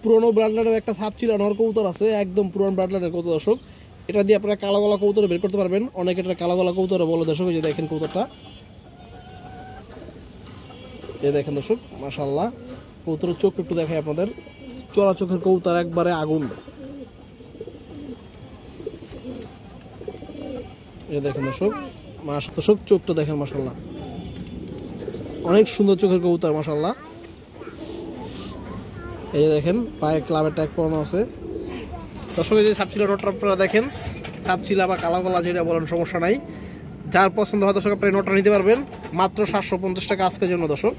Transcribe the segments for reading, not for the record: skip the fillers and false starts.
পুরনো ব্রাডলাইনের একটা সাপ ছিল নর কবুতর আছে, একদম পুরনো ব্রাডলাইনের কবুতর দর্শক। এটা দিয়ে আপনারা কালো গলা কবুতর বের করতে পারবেন, অনেকে এটা কালো গলা কবুতর বলে দর্শক। এই যে দেখেন কবুতরটা, এই দেখেন দর্শক মাশাআল্লাহ। কবুতরের চোখ একটু দেখাই আপনাদের, চড়া চোখের কবুতর, একবারে আগুন। এই দেখেন দর্শক দর্শক চোখটা দেখেন মাশাআল্লাহ, অনেক সুন্দর চোখের কবুতর মাশাআল্লাহ। এই যে দেখেন পায়ে ক্লাবের ট্যাগ পরানো আছে দর্শক। এই যে সাপচিলা নটটা আপনারা দেখেন, সাপচিলা বা কালো গলা যেটা বলেন সমস্যা নাই। যার পছন্দ হয় দর্শক আপনি নটটা নিতে পারবেন মাত্র 750 টাকা আজকের জন্য দর্শক,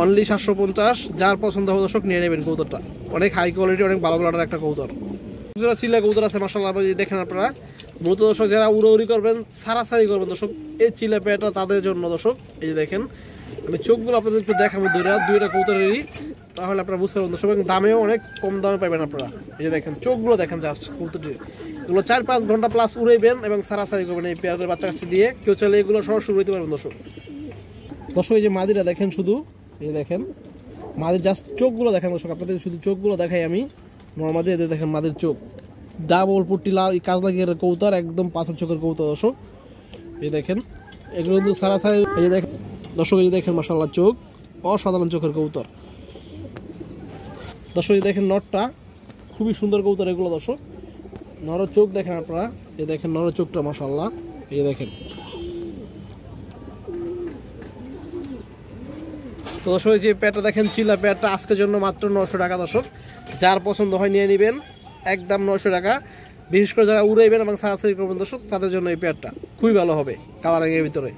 অনলি 750। যার পছন্দ হবে দর্শক নিয়ে নেবেন কবুতরটা, অনেক হাই কোয়ালিটি, অনেক ভালো গলার একটা কবুতর। যারা চিলা কবুতর আছে মাশাআল্লাহ দেখেন আপনারা, মূলত দর্শক যারা উড়াউড়ি করবেন, সারাসারি করবেন দর্শক, এই চিলা পেয়াটা তাদের জন্য দর্শক। এই যে দেখেন আমি চোখগুলো আপনাদের একটু দেখাবো, দুইটা কবুতরেরই, তাহলে আপনারা বুঝতে পারবেন দর্শক। এবং দামেও অনেক কম দামে পাবেন আপনারা। এই যে দেখেন চোখগুলো দেখেন জাস্ট কবুতরটির, এগুলো 4-5 ঘন্টা প্লাস উড়াইবেন এবং সারাসারি করবেন এই পেয়ারের বাচ্চা কাচ্চা দিয়ে। কেউ চাইলে এগুলো সরাসরি উড়াইতে পারবেন দর্শক। দর্শক এই যে মাদিটা দেখেন শুধু, এই দেখেন মাদির জাস্ট চোখগুলো দেখেন দর্শক, আপনাদের শুধু চোখগুলো দেখাই আমি নর্মাদি। এদের দেখেন মাদির চোখ, ডাবল পুট্টি লাল কাজ লাগিয়ে কবুতর, একদম পাথর চোখের কবুতর দর্শক। এই দেখেন এগুলো কিন্তু সারাসারি। এই যে দেখেন দর্শক, এই যে দেখেন মাশাআল্লাহ চোখ, অসাধারণ চোখের কবুতর দর্শক। এই দেখেন নটটা খুবই সুন্দর কবুতর এগুলো দর্শক। নরের চোখ দেখেন আপনারা, এই দেখেন নরের চোখটা মাশাআল্লাহ। এই দেখেন তো দর্শক, যে পেয়ারটা দেখেন চিলা পেয়ারটা আজকের জন্য মাত্র 900 টাকা দর্শক। যার পছন্দ হয় নিয়ে নেবেন, একদম 900 টাকা। বিশেষ করে যারা উড়াইবেন এবং সারাসারি করবেন দর্শক, তাদের জন্য এই পেয়ারটা খুবই ভালো হবে, কালারিংয়ের ভিতরে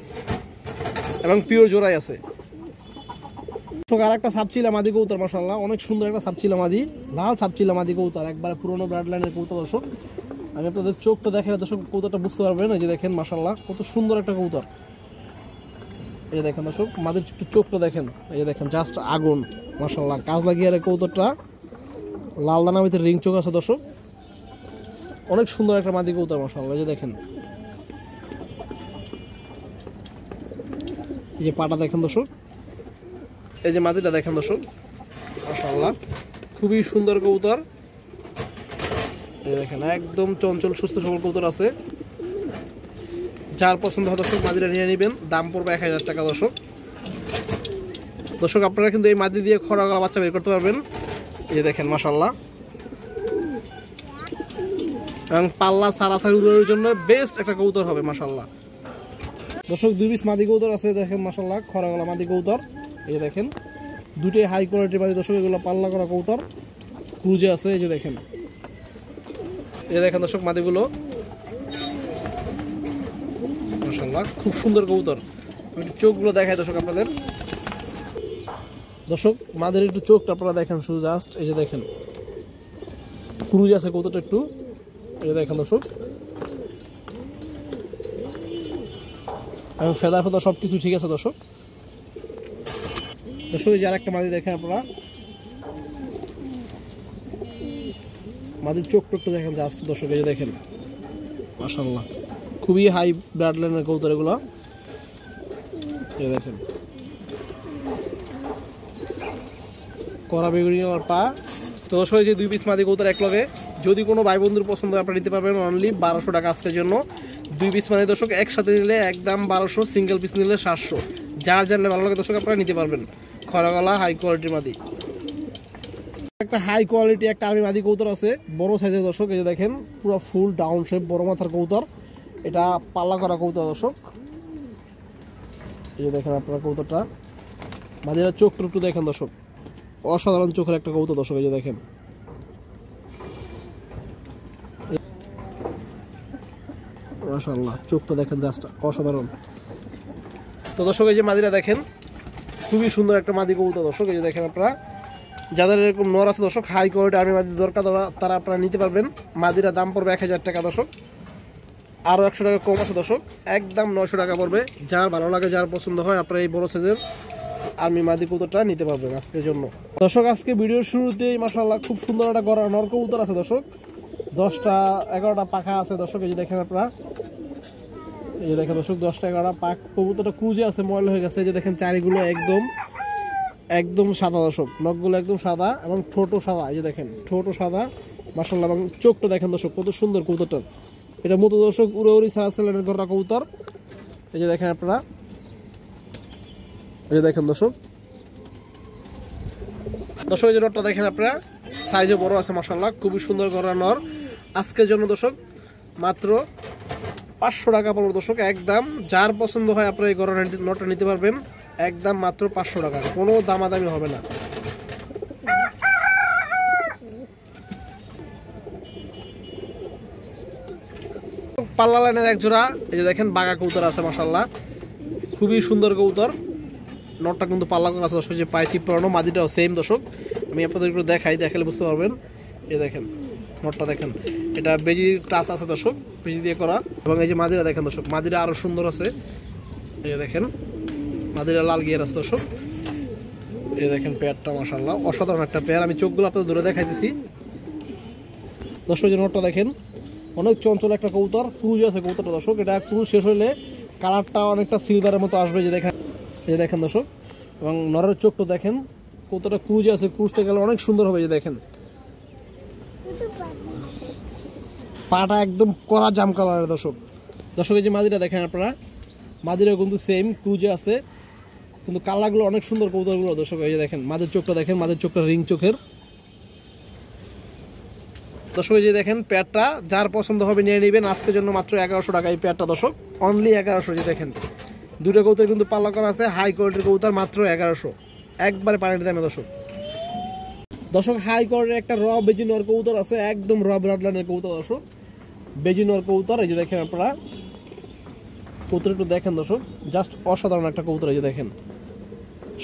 এবং পিওর জোড়াই আছে। আর একটা সাপচিলা মাদি কবুতর মাশাআল্লাহ, অনেক সুন্দর একটা সাপচিলা মাদি, লাল সাপচিলা মাদি কবুতর, একবারে পুরোনো ব্লাড লাইনের কবুতর দর্শক। আমি আপনাদের চোখটা দেখেন দর্শক, কবুতরটা বুঝতে পারবেন। এই যে দেখেন মাশাআল্লাহ কত সুন্দর একটা কবুতর। এই দেখেন দর্শক মাদির একটু চোখটা দেখেন, এই দেখেন জাস্ট আগুন মাশাআল্লাহ। কাজ লাগিয়ে কবুতরটা, লাল দানার ভিতরে রিং চোখ আছে দর্শক, অনেক সুন্দর একটা মাদি কবুতর মাশাআল্লাহ। এই যে দেখেন, এই যে পাটা দেখেন দর্শক, এই যে মাদিটা দেখেন দর্শক মাশাআল্লাহ, খুবই সুন্দর কবুতর। এই দেখেন একদম চঞ্চল সুস্থ সবল কবুতর আছে। যার পছন্দ হয় দর্শক মাদিটা নিয়ে নেবেন, দাম পড়বে 1000 টাকা দর্শক। দর্শক আপনারা কিন্তু এই মাদি দিয়ে খরা গলা বাচ্চা বের করতে পারবেন। এই দেখেন মাশাআল্লাহ, এবং পাল্লা সারাসারি উড়ানোর জন্য বেস্ট একটা কবুতর হবে মাশাআল্লাহ। দর্শক 2 পিস মাদি কবুতর আছে দেখেন মাশাআল্লাহ, খরা গলা মাদি কবুতর। এই দেখেন দুটোই হাই কোয়ালিটির মাদি দর্শক, এগুলো পাল্লা করা কবুতর, ক্রুজে আছে। এই যে দেখেন, এই দেখেন দর্শক মাদিগুলো মাশাআল্লাহ খুব সুন্দর কবুতর। একটু চোখগুলো দেখায় দর্শক আপনাদের, দর্শক মাদের একটু চোখটা আপনারা দেখেন শুধু জাস্ট। এই যে দেখেন ক্রুজ আছে কবুতরটা একটু, এই দেখেন দর্শক, এবং ফেদার ফেদার সব কিছু ঠিক আছে দর্শক। দর্শক এই যে আরেকটা মাদি দেখেন আপনারা, মাদির চোখ টোকটা দেখেন জাস্ট দর্শক। এই যে দেখেন মাশাআল্লাহ খুবই হাই ব্লাড লাইনের কবুতর এগুলো। এই দেখেন কড়া বেগুনি আর পা। তো দর্শক যে 2 পিস মাদি কবুতর এক লগে, যদি কোনো ভাই বন্ধুর পছন্দ হয় আপনারা নিতে পারবেন অনলি 1200 টাকা আজকের জন্য। 2 পিস মাদি দর্শক একসাথে নিলে একদম 1200, সিঙ্গেল পিস নিলে 700। যার জানলে ভালো লাগে দর্শক আপনারা নিতে পারবেন। খরা গলা হাই কোয়ালিটির মাদি, একটা হাই কোয়ালিটি একটা আর্মি মাদি কবুতর আছে বড় সাইজের দর্শক। এই যে দেখেন পুরো ফুল ডাউন শেপ বড় মাথার কবুতর, এটা পাল্লা করা কবুতর দর্শক। এই যে দেখেন আপনারা কবুতরটা, মাদিরা চোখ একটু দেখেন দর্শক, অসাধারণ চোখের একটা কবুতর দর্শক। এই যে দেখেন মাশাআল্লাহ চোখটা দেখেন জাস্ট অসাধারণ। তো দর্শক এই যে মাদিরা দেখেন খুবই সুন্দর একটা মাদি কবুতর দর্শক। এই যে দেখেন আপনারা, যাদের এরকম নর আছে দর্শক হাই কোয়ালিটি আর্মি মাদি দরকার তারা আপনারা নিতে পারবেন। মাদিরা দাম পড়বে 1000 টাকা দর্শক, আরও 100 টাকা কম আছে দর্শক, একদম 900 টাকা পড়বে। যার ভালো লাগে যার পছন্দ হয় আপনারা এই বড় সাইজের আর্মি মাদি কবুতরটা নিতে পারবেন আজকের জন্য দর্শক। আজকে ভিডিওর শুরুতেই মাশাআল্লাহ খুব সুন্দর একটা গড়া নর কবুতর আছে দর্শক, 10টা 11টা পাখা আছে দর্শক। এই যে দেখেন আপনারা, এই যে দেখেন দর্শক 10টা 11টা পাক কবুতরটা ক্রুজে আছে, ময়লা হয়ে গেছে। এই যে দেখেন চারিগুলো একদম একদম সাদা দর্শক, নখগুলো একদম সাদা এবং ঠোঁটও সাদা। এই যে দেখেন ঠোঁটও সাদা মাশাআল্লাহ, এবং চোখটা দেখেন দর্শক কত সুন্দর কবুতরটা। এটা মতো দর্শক উড়াউড়ি সারা সেলেনের ঘররা কবুতর। এই যে দেখেন আপনারা, এই যে দেখেন দর্শক এই যে নটটা দেখেন আপনারা, সাইজও বড় আছে মাশাআল্লাহ, খুবই সুন্দর গড়া নর। আজকের জন্য দর্শক মাত্র 500 টাকা পড়বে দর্শক, একদম। যার পছন্দ হয় আপনারা এই গড়া নটটা নিতে পারবেন, একদম মাত্র 500 টাকা, কোনো দামাদামি হবে না। পাল্লা লাইনের এক জোড়া এই যে দেখেন বাঘা কবুতর আছে মাশাআল্লাহ, খুবই সুন্দর কবুতর। নটটা কিন্তু পাল্লা করা আছে দর্শক, যে পাইছি পুরানো, মাদিটাও সেম দর্শক। আমি আপনাদের একটু দেখালে বুঝতে পারবেন। এই দেখেন নটটা দেখেন, এটা বেজি টাচ আছে দর্শক, বেজি দিয়ে করা। এবং এই যে মাদিরা দেখেন দর্শক, মাদিরা আরো সুন্দর আছে। এই যে দেখেন মাদিরা লাল গিয়ার আছে দর্শক। এই দেখেন পেয়ারটা মাশাআল্লাহ অসাধারণ একটা পেয়ার। আমি চোখগুলো আপনাদের দূরে দেখাইতেছি দর্শক। যে নটটা দেখেন অনেক চঞ্চল একটা কবুতর, ক্রুজ আছে কবুতরটা দর্শক। এটা ক্রুজ শেষ হলে কালারটা অনেকটা সিলভারের মতো আসবে। যে দেখেন, এই যে দেখেন দর্শক, এবং নরের চোখটা দেখেন কতটা ক্রুজ আছে, ক্রুজটা গেলে অনেক সুন্দর হবে। যে দেখেন পাটা একদম কড়া জাম কালারের দর্শক। এই যে মাদিরা দেখেন আপনারা, মাদিরাও কিন্তু সেম ক্রুজে আছে, কিন্তু কালারগুলো অনেক সুন্দর কবুতরগুলো দর্শক। এই যে দেখেন মাদের চোখটা দেখেন, মাদের চোখটা রিং চোখের দর্শক। এই যে দেখেন পেয়ারটা যার পছন্দ হবে নিয়ে নেবেন, আজকের জন্য মাত্র 1100 টাকা এই পেয়ারটা দর্শক, অনলি 1100। যে দেখেন দুটো কবুতর কিন্তু পাল্লা করা আছে, হাই কোয়ালিটির কবুতর, মাত্র 1100, একবারে পানির দামে দর্শক। হাই কোয়ালিটির একটা র বেজিনর কবুতর আছে, একদম র ব্রাডলাইনের কবুতর দর্শক, বেজিনর কবুতর। এই যে দেখেন আপনারা কবুতর একটু দেখেন দর্শক, জাস্ট অসাধারণ একটা কবুতর। এই যে দেখেন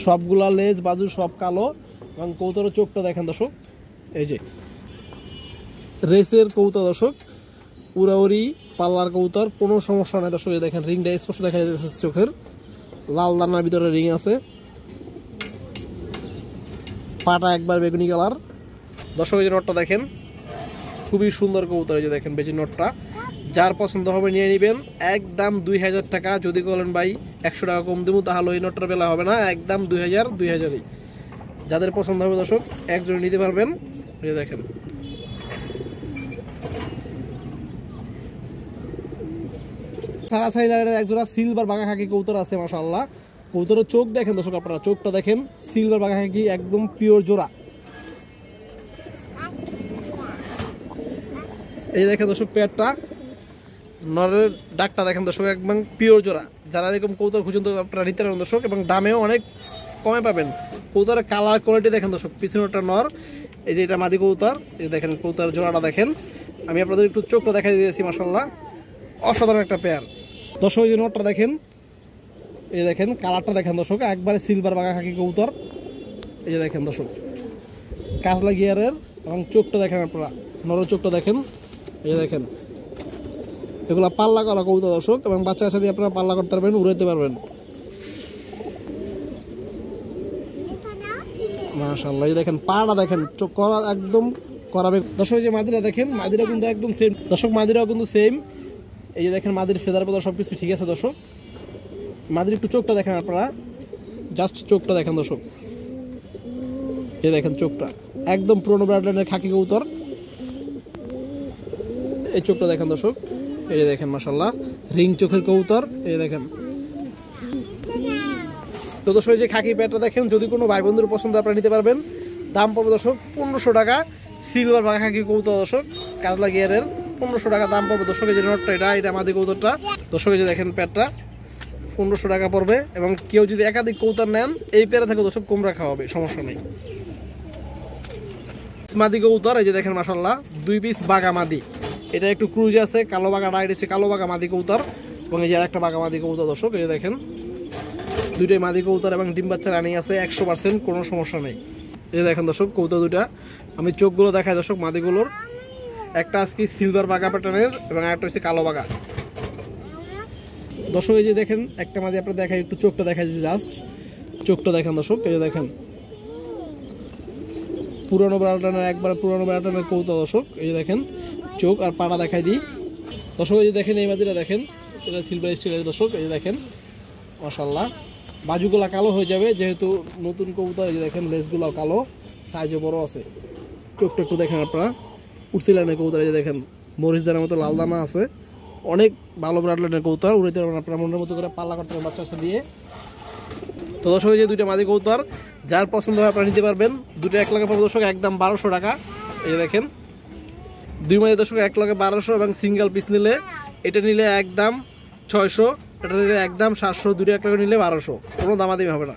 সবগুলা লেজ বাজু সব কালো, এবং কবুতরের চোখটা দেখেন দর্শক। এই যে রেসের কবুতর দর্শক, উড়াউড়ি পাল্লার কবুতর, কোনো সমস্যা নাই দর্শক। এই দেখেন রিংটা স্পষ্ট দেখা যাচ্ছে চোখের, লাল দানার ভিতরে রিং আছে, পাটা একবার বেগুনি কালার দর্শক। এই যে নটটা দেখেন খুবই সুন্দর কবুতর। এই যে দেখেন বেজি নটটা, যার পছন্দ হবে নিয়ে নেবেন, একদম 2000 টাকা। যদি বলেন ভাই 100 টাকা কম দেবো, তাহলে ওই নটটার বেলা হবে না, একদম 2000-2000ই। যাদের পছন্দ হবে দর্শক একজনে নিতে পারবেন। এই যে দেখেন সারা সাইলারের একজোড়া সিলভার বাঘা খাকি কবুতর আছে মাশাআল্লাহ। কবুতরের চোখ দেখেন দর্শক আপনারা, চোখটা দেখেন সিলভার বাঘা খাকি, একদম পিওর জোড়া। এই দেখেন দর্শক পেয়ারটা, নরের ডাকটা দেখেন দর্শক, একদম পিওর জোড়া। যারা এরকম কবুতর খুঁজুন তো আপনারা নিতে পারেন দর্শক, এবং দামেও অনেক কমে পাবেন। কবুতরের কালার কোয়ালিটি দেখেন দর্শক, পিছনেটা নর, এই যে এটা মাদি কবুতর। এই দেখেন কবুতরের জোড়াটা দেখেন, আমি আপনাদের একটু চোখটা দেখাই দিয়েছি মাশাআল্লাহ, অসাধারণ একটা পেয়ার দর্শক। এই যে নটটা দেখেন, এই দেখেন কালারটা দেখেন দর্শক, একবারে সিলভার বাঘা খাকি কবুতর। এই যে দেখেন দর্শক কাজলা গিয়ারের, এবং চোখটা দেখেন আপনারা, নরের চোখটা দেখেন। এই যে দেখেন এগুলো পাল্লা করা কবুতর দর্শক, এবং বাচ্চার সাথে আপনারা পাল্লা করতে পারবেন, উড়াইতে পারবেন মাশাআল্লাহ। এই দেখেন পাটা দেখেন, চোখ করা একদম করাবে দর্শক। এই যে মাদিরা দেখেন, মাদিরা কিন্তু একদম সেম দর্শক, মাদিরাও কিন্তু সেম। এই যে দেখেন মাদির ফেদার পদার সব কিছু ঠিক আছে দর্শক। মাদির একটু চোখটা দেখেন আপনারা, জাস্ট চোখটা দেখেন দর্শক। এই দেখেন চোখটা একদম পুরোনো ব্রাডলাইনের খাকি কবুতর, এই চোখটা দেখেন দর্শক। এই যে দেখেন মাশাআল্লাহ রিং চোখের কবুতর। এই দেখেন তো দর্শক, এই যে খাকি পেয়ারটা দেখেন, যদি কোনো ভাই বন্ধুর পছন্দ আপনারা নিতে পারবেন। দাম পড়বে দর্শক 1500 টাকা, সিলভার বাঘা খাকি কবুতর দর্শক, কাজলা গিয়ারের, 1500 টাকা দাম পড়বে দর্শক। এই যে নটটা এটা মাদি কবুতরটা দর্শক। এই যে দেখেন পেয়ারটা 1500 টাকা পড়বে, এবং কেউ যদি একাধিক কবুতর নেন এই পেয়ারা থেকে দর্শক কম রাখা হবে, সমস্যা নেই। মাদি কবুতর, এই যে দেখেন মাশাআল্লাহ 2 পিস বাঘা মাদি, এটা একটু ক্রুজ আছে, কালো বাঘা ডাইট আছে, কালো বাঘা মাদি কবুতর, এবং এই যে আরেকটা বাঘা মাদি কবুতর দর্শক। এই যে দেখেন দুইটাই মাদি কবুতর, এবং ডিম বাচ্চা রানি আছে 100%, কোনো সমস্যা নেই। এই যে দেখেন দর্শক কবুতর দুইটা, আমি চোখগুলো দেখাই দর্শক মাদিগুলোর, একটা আজকে সিলভার বাঘা প্যাটার্নের, এবং আরেকটা হচ্ছে কালো বাঘা দর্শক। এই যে দেখেন একটা মাদি আপনার দেখাই, একটু চোখটা দেখাই জাস্ট, চোখটা দেখেন দর্শক। এই যে দেখেন পুরনো ব্রাডলাইনের, একবার পুরনো ব্রাডলাইনের কবুতর দর্শক। এই যে দেখেন চোখ আর পাড়া দেখাই দিই দর্শক। এই যে দেখেন এই মাদিটা দেখেন, এটা সিলভার স্টিলের দর্শক। এই যে দেখেন মাশাআল্লাহ বাজুগুলা কালো হয়ে যাবে, যেহেতু নতুন কবুতর। এই যে দেখেন লেজগুলো কালো, সাইজও বড় আছে। চোখটা একটু দেখেন আপনারা, উঠতে লাইনের কবুতর। এই যে দেখেন মরিচ দানার মতো লাল দানা আছে, অনেক ভালো ব্লাড লাইনের কবুতর। উড়ে দেবেন আপনারা মনের মতো করে, পাল্লা করতে পারেন বাচ্চা দিয়ে। তো দর্শক যে দুইটা মাদি কবুতর যার পছন্দ হয় আপনারা নিতে পারবেন। দুটো 1 লাখে পাবো দর্শক, একদম 1200 টাকা। এই যে দেখেন দুই মাদি দর্শক 1 লাখে 1200, এবং সিঙ্গেল পিস নিলে এটা নিলে একদম 600, এটা নিলে একদম 700, দুটো 1 লাখে নিলে 1200, কোনো দামাদামি হবে না।